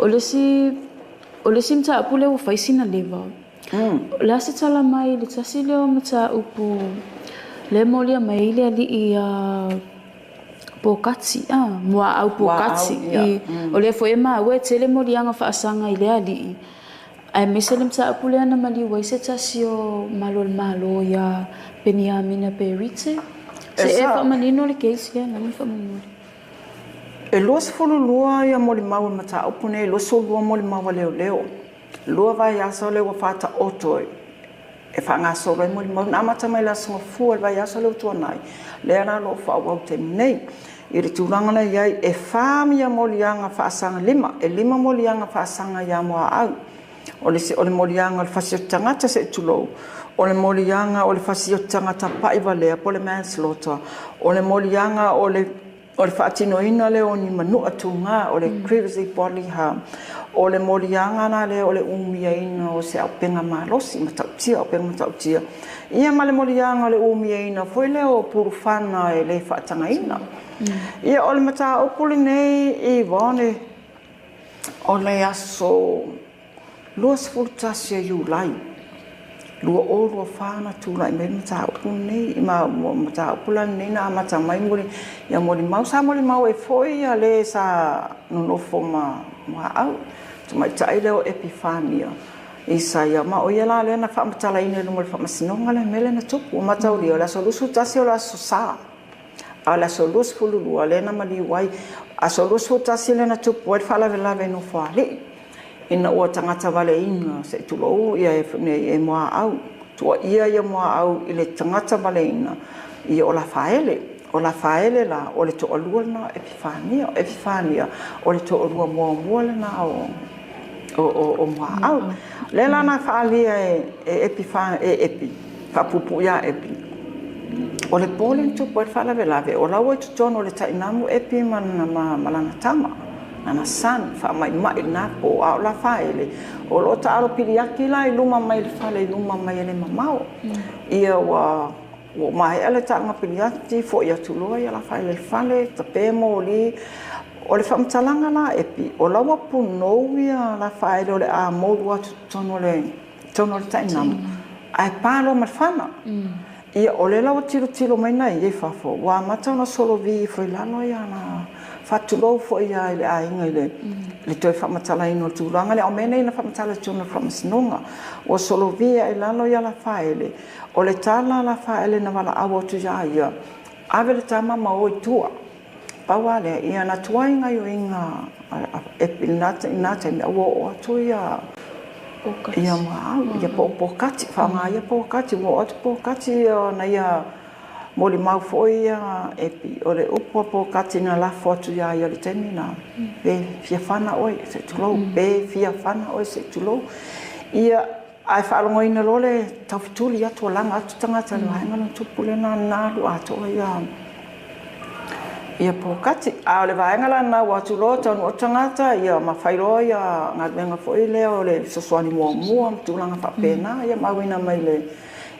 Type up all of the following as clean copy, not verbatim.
o le sim ta pule o fai sina leva. La se tala mai le tasi leo mata upu le molia mai le ali ia pokati mua au pokati i o le foi ma we tele molianga fa asanga i le ali ai meselem ta pule ana mali wa se tasi o malo ya Beniamina Perite se e fa manino le case le na fa manino e los fulu lua ia moli mau mata upune lo so lua moli mau leo lua vai aso le wa fata otoi e fa nga so le moli mau na mata mai la so fu vai aso le tuanai le ana lo fa wa te nei i le tūranga na iai e whāmia molianga whaasanga lima molianga whaasanga ia moa au. O le molianga o le whasio tangata se tulou. O le molianga o le whasio tangata paivalea po le manslaughter. O le molianga o le whaatinoina le o ni manua tunga o le grievous bodily harm. O le molianga na le o le umiaina o se aupenga malosi matautia o penga matautia. Ia ma le molianga o le umiaina foi le o purufana e le whaatangaina. Ia o le mata opuli nei I vone o le aso lua sfurtasia iulai. Lua o lua whana tūlai me mata opuli nei ma mata opula nei na mata mai mori ia mori mau sa mori mau e foi a le sa nunofo ma au. Tumai tai leo Epifania. Isaia ma o ia le na whamatala ina le mori whamasinonga le mele na tupu o matauri o la solusu tasi o la sosa. A la solus fululu le na mali wai a solus tasi le na tupu e fala velave no fali ina o tangata vale ina se tulo ia e moa au tua ia moa au I le tangata vale ina I o la faele la o le to olua na Epifania o le to olua mua le na o moa au le la na faalia e Epifania epi fapupu ia epi o le polling tu poi fala velave o la o tu tono le tainamu epi malana tama na san fa mai na po a la faele o lo ta alo piliaki la luma mai le fale luma mai le mamao ia wa mai ele ta nga piliaki fo ia tu lo ia la fale ta pemo li o le famtalanga la epi o la wa puno ia la faele o le a mo wa tu tono le tainamu ai palo malfana Ia o le lawa tilo mai nei e fafo. Wa mata na solo vi foi lalo ia na fatulo foi ia le ainga le toi whamatala ino tūranga le o mene ina whamatala tūna whamasinonga. O solo vi ia lalo ia la faele. O le tala la faele na wala awa tu ia. Ave le tama ma o tua. Pawale ia na tuainga yo inga inata me o atu ia ia mau ia pokati whanga ia pokati mo atu pokati na ia moli mau foi ia epi o le upo pokati na lafo atu ia le temina be fia whana oi se tulo be fia whana oi se tulo ia ai whaalongoina lole tawhituli atu langa atu tangata lo hainga no tupule na nalu atu ia pokati a le vaenga la na watu lo tonu o tangata ia mawhairo ia ngatmenga foi leo le soswani mua tulanga whapena ia mawina mai le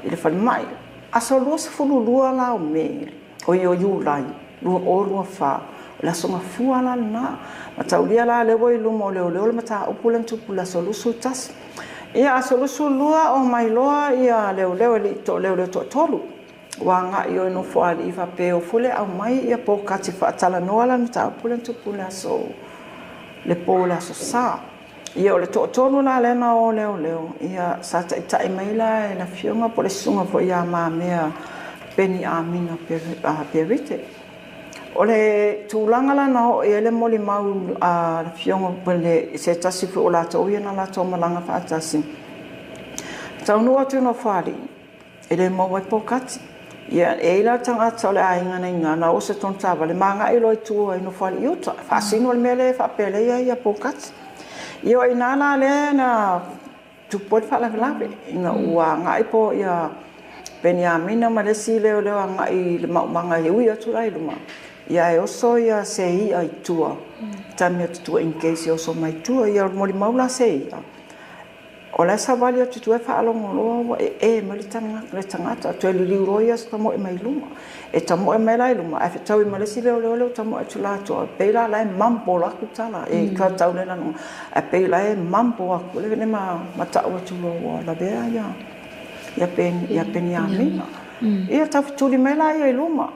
ile whalimai a so lua fululua la o me o iulai lua o lua wha la songa fua la na mataulia la lewo I lumo leo le mata upulan tupu la solusu tas ia a solusu lua o mai loa ia leo li to leo to tolu wanga io no fuali fa peo fule au mai ia pokati fa tala noala mta pulen tu pula so le pola so sa ia le to tonu la le na o leo ia sa ta mai la na fionga po le sunga fo ia ma mea Beniamina Perite o le tulanga la na o ele moli mau a fionga po le se tasi fo la to ia na la to malanga fa tasi tau no atu no fuali ele mo wai pokati ia e la tanga tole ainga na na o se tonta vale manga I loi tu ai no fali yuta fa sino le mele fa pele ia pokat io ina na le na tu pot fa la ina ua ngai po ia Beniamina malesi le ngai le manga ia tu lai luma ia e oso ia sei ai tua tamia tu in case oso mai tua ia moli maula sei O le savali atu tu e whaalongo loa ma li tangata tu e li liuroia sa tamo e mai luma e tamo e mai lai luma e whetau i malesi leo tamo e tu lato e peila lai mambo laku tala e ka tau lena no e peila e mambo aku le vene ma tau atu loa la bea ia peni a mina ia tau tuli mai lai e luma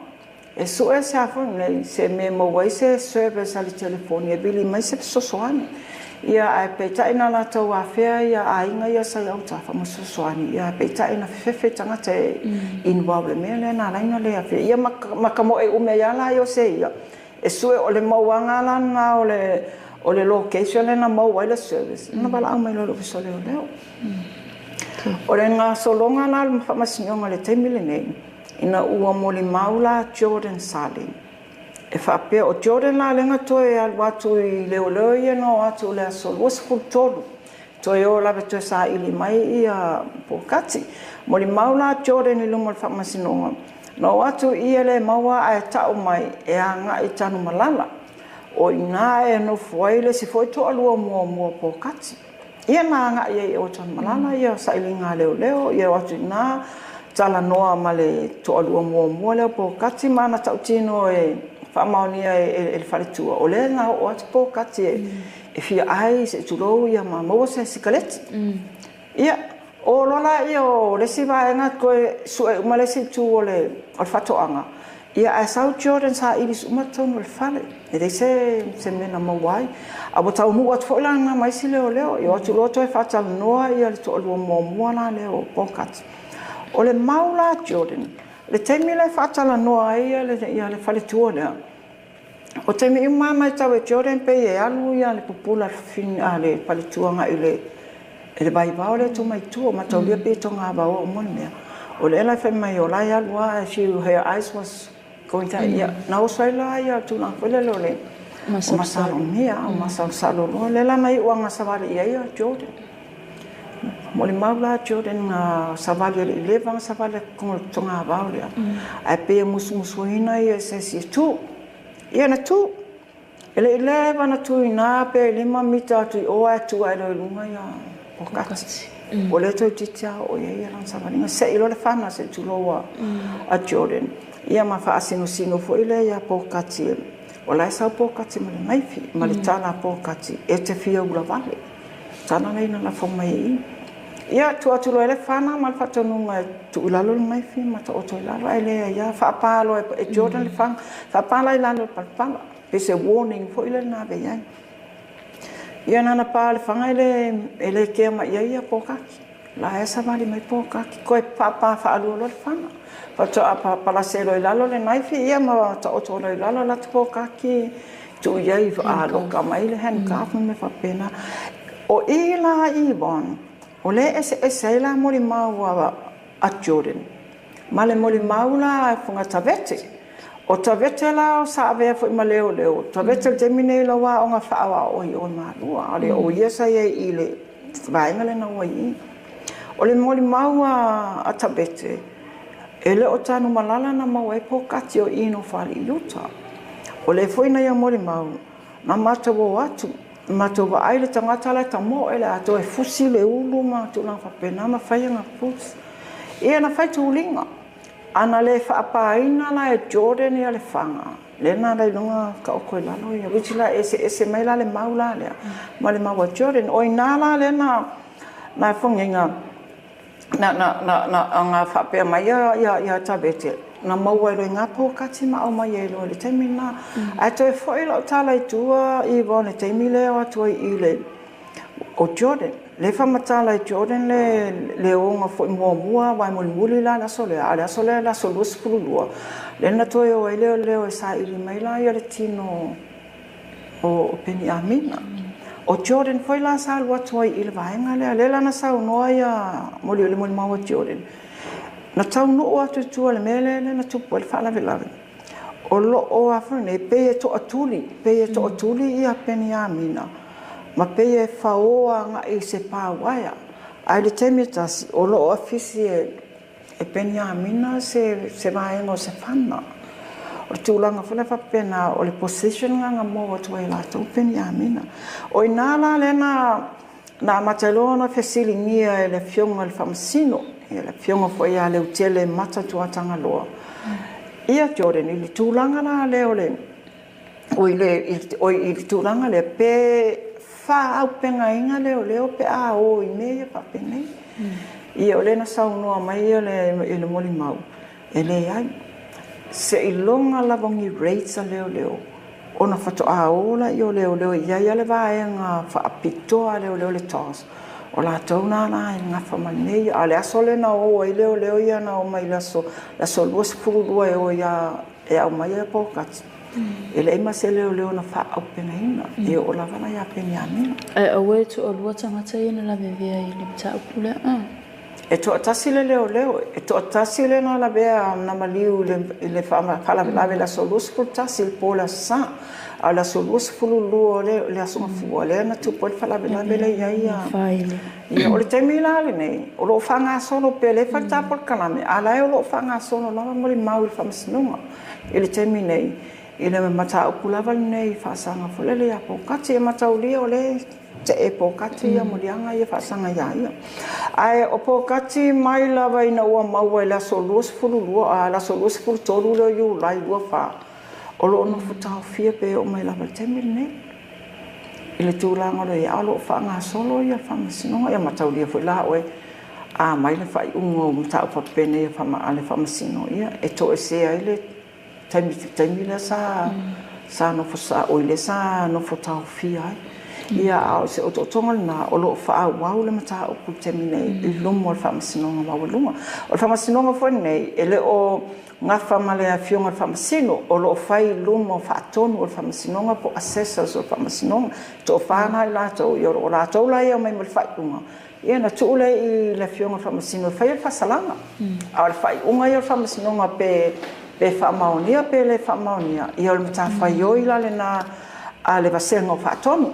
e su e se afon se me mo wai se service ali telefoni e bili mai se sosoani ia ai peita ina la tau afea ia ainga ia sa au tafa mo sosoani ia peita ina fefe tanga te involve me le na laina le afea ia makamo e ume ia la yo se ia e sue o le mauanga la na o le location le na mau wai le service na bala au mai lo so le leo o le nga solonga na le mafamasingonga le temile nei ina ua moli maula Jordan Saling e whapea o Jordan la lenga toe al watu i leo ia no atu le asol was futolu toe o lawe toe sa ili mai ia pokati moli maula Jordan i lumo le whamasinonga no atu ia le maua a tau mai e anga i tanu malala o ina e no fuaile si foi to alua mua pokati ia na anga ia i o tanu malala ia sa ili ngā leo ia watu ina tala noa male to alua mua leo pokati mana tau tino whaamaunia e whaletua. O le nga o atu pokati e whia ai se turou ia ma maua se sikaleti. Ia, o lola ia o lesi vaenga koe sue umalesi tu o le whatoanga. Ia a sau Jordan sa iris umatonu le whale. E dei se mena mauai. A bo tau nuu atu whailanga mai si leo. Ia atu loto e whatala noa ia le to alua mua na leo pokati. O le maula Jordan. Le teimi le whatala noa ia le whale tua lea. O teimi i mai tau e Jordan pe e alu ia le pupula le whale tua nga i le bai bao le tu mai tua ma tau lia pe tonga bao o moni mea. O le ela whai mai o lai alua her eyes was going to ia. Na o saila ia tu na whele leo le. O masalo mea, o masalo salo loa. Le la mai uanga savale ia Jordan. Mo le maula Jordan savale le levang savale kong tonga bao lea. Ai pe musuina ia se si tu. Ia na tu. Ele leva na tu ina pe lima mita tu o atu ai lo lunga ia pokati. O le to titia o ia lan savale. Se ilo le fana se tu loa a Jordan. Ia ma fa sino fo ile ia pokati. O la sa pokati ma le maifi, ma le tala pokati. E te fia ula vale. Tana nei na la fo mai. Ia tu atu lo ele fana mal fatonunga tu ulalo mai fi mata o to lalo ele ia fa palo e Jordan le fang fa pala ilalo palpala pese warning fo ile na be ia na pala fanga ele ke ma ia pokaki la esa vale mai pokaki ko papa fa alu lo fanga fa to apa pala selo ilalo le mai fi ia ma ta o to lo ilalo la pokaki tu ia i fa alo ka mai le han ka me fa pena o ila i bon o le ese la moli maua a Jordan. Ma le moli maula funga tavete. O tavete la o sa ave fo ma leo. Tavete te mine la wa o nga faawa o malua. Ale o yesa ye ile vainga le na wai. O le moli maua a tavete. Ele o tanu malala na mau e pokati o ino fali yuta. O le foina ya moli mau. Na mata wo atu. Mato wa ai le tangata la tamo ele ato e fusi le ulu ma tu na fa pena ma fai nga pus e na fai tu linga ana le fa pa ina la e Jordan ia le fanga le na le lunga ka o koe lalo ia vitila ese mai la le maula le ma le maua Jordan o ina la le na fonga na anga fa pe mai ia tabete na maua lo nga po kati ma o mai lo le temina ato e foi lo tala i tua i vone temile o tua i le o Jordan le fa matala i Jordan le o nga foi mua vai muli la sole la solus pulua le na to o le sa i mai la ia le tino o peni amina o Jordan foi la sa lo tua i le vaenga le la na sa no ia moli mau Jordan na tau no o atu tua le mele na tupu le whala velawe. O lo o awhane, pe e to atuli i a peni a mina. Ma pe e whaoa nga i se pāwaia. Ai le temi tasi, o lo o afisi e peni a mina se vaenga o se whana. O le tūlanga whale whapena, o le position nga mo o tua i la tau peni a mina. O i nāla le na na matalo na fesilingia e le fionga le famasino e le fionga foi a le utele mata tuatanga loa ia Jordan ili tūlanga na leo le o ili tūlanga le pe fa au penga inga leo pe a o i mea pa pene ia o le na saunoa mai ia le moli mau e le ai se ilonga lavongi rates a leo ona fato a ola i o leo ia le vaenga fa apitoa leo le tos o la tauna na nga famanei ale asole na o i leo ia na o mai la so luas fulu e o ia e au mai e po kat ele ima se leo na fa au penaina e o la vana ia peniani e o we to o lua tangata ina la vevea i le mta upule e to atasi leo e to atasi le na la bea na maliu le fama fala la so luas fulu tasi il pola sa ala so luas fulu luo le asunga fu le na tu pol fala bela ia faile ia o le temila le nei o lo fanga solo pele fa tapol kalame ala o lo fanga solo no mo le mau il famasnunga ele terminei ele mata opulava nei fa sanga fulele ya po kati mata uli o le te e po kati ya molianga ia fa sanga ia ai o po kati mai lava ina o mau la so luas fulu luo ala so luas fulu tolu lo yu lai luo fa o lo no futa fia pe o mai lava terminei ele tūlanga le ia alo whanga solo ia whamasino ia mataulia fo la oe a mai le whai ungo mta upa pene ia whama ale whamasino ia e to e se ai le taimi le sa no fo sa oile sa no fo tau fia ia au se o tonga na o lo wha wau le mta upa temine i lumo le whamasino nga mawalunga o le whamasino nga fo nei ele o nga famale a fionga famasino o lo fai lumo fa tonu o famasino po assessors o famasino to fana la to yo la to la ia mai mo fai unga ia na tu le i le fionga famasino fai fa salanga a fai unga ia famasino pe famaonia pe le famaonia ia o mta fai yo ila le na a le vasenga fa tonu